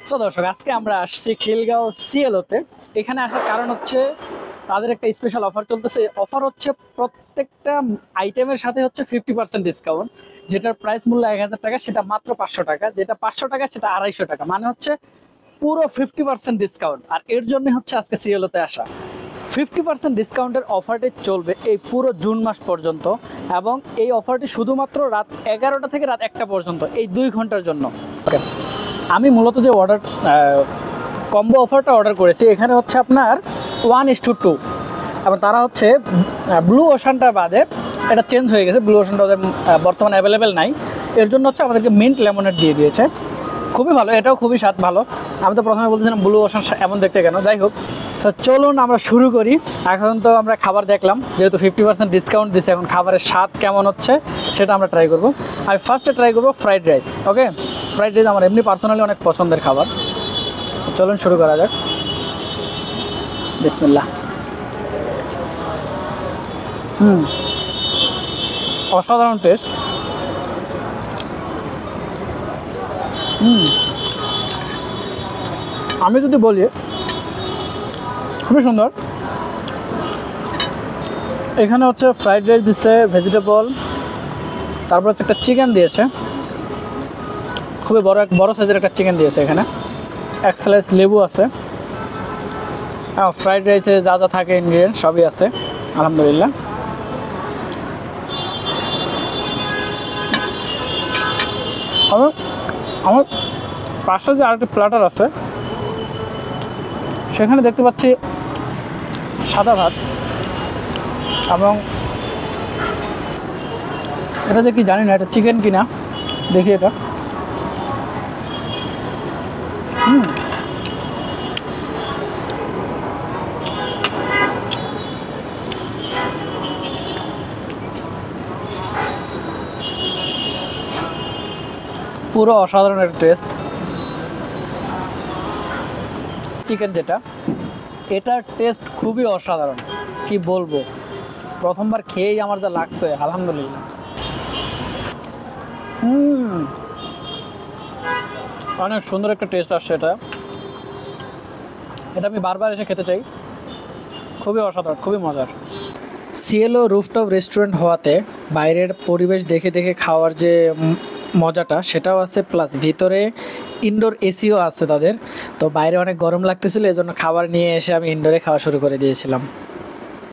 So দর্শক, আজকে আমরা আসছি খিলগাঁও সিএলওতে। এখানে আসার কারণ হচ্ছে তাদের একটা স্পেশাল অফার চলতেছে। অফার হচ্ছে প্রত্যেকটা আইটেমের সাথে হচ্ছে 50% ডিসকাউন্ট। যেটার প্রাইস মূল্য 1000 টাকা, সেটা মাত্র 500 টাকা। যেটা 500 টাকা সেটা 250 টাকা, মানে হচ্ছে পুরো 50% ডিসকাউন্ট। আর এর জন্য হচ্ছে আজকে সিএলওতে আসা। 50% ডিসকাউন্টের অফারটি চলবে এই পুরো জুন মাস পর্যন্ত, এবং এই অফারটি শুধুমাত্র রাত 11টা থেকে রাত 1টা পর্যন্ত, এই 2 ঘন্টার জন্য। ওকে, আমি মূলত যে কম্বো অফারটা অর্ডার করেছি, এখানে হচ্ছে আপনার 1:2, এবং তারা হচ্ছে ব্লু ওশানটা বাদে এটা চেঞ্জ হয়ে গেছে। ব্লু ওশানটা ওদের বর্তমানে অ্যাভেলেবেল নাই, এর জন্য হচ্ছে আমাদেরকে মিন্ট লেমনেড দিয়ে দিয়েছে। খুবই ভালো, এটাও খুবই স্বাদ ভালো। আমি তো প্রথমে বলতেছিলাম ব্লু ওশান এমন দেখতে কেন, যাই হোক। তো চলুন আমরা শুরু করি। এখন তো আমরা খাবার দেখলাম, যেহেতু 50% ডিসকাউন্ট দিচ্ছে, এখন খাবারের স্বাদ কেমন হচ্ছে সেটা আমরা ট্রাই করব। আমি ফার্স্টে ট্রাই করবো ফ্রাইড রাইস। ওকে, ফ্রাইড রাইস আমার এমনি পার্সোনালি অনেক পছন্দের খাবার। চলুন শুরু করা যাক। বিসমিল্লাহ। অসাধারণ টেস্ট। আমি যদি বলি, খুবই সুন্দর। এখানে হচ্ছে ফ্রাইড রাইস দিচ্ছে, ভেজিটেবল, তারপর হচ্ছে একটা চিকেন দিয়েছে, খুবই বড় সাইজের একটা চিকেন দিয়েছে। এখানে এক স্লাইস লেবু আছে। হ্যাঁ, ফ্রাইড রাইসে যা যা থাকে ইনগ্রিডিয়েন্ট সবই আছে, আলহামদুলিল্লাহ। আমার পাশে যে আরেকটা প্ল্যাটার আছে, সেখানে দেখতে পাচ্ছি সাদা ভাত, এবং এটা যে কি জানি না, এটা চিকেন কিনা, দেখি এটা। পুরো অসাধারণ একটা টেস্ট। চিকেন যেটা, এটার টেস্ট খুবই অসাধারণ, কি বলবো। প্রথমবার খেয়েই আমার যা লাগছে, আলহামদুলিল্লাহ। অনেক সুন্দর একটা টেস্ট আসছে। এটা আমি বারবার এসে খেতে চাই, খুবই অসাধারণ, খুবই মজার। সিএলও রুফটপ রেস্টুরেন্ট হওয়াতে বাইরের পরিবেশ দেখে দেখে খাওয়ার যে মজাটা সেটাও আছে, প্লাস ভিতরে ইনডোর এসিও আছে তাদের। তো বাইরে অনেক গরম লাগতেছিল, এই জন্য খাবার নিয়ে এসে আমি ইনডোরে খাওয়া শুরু করে দিয়েছিলাম।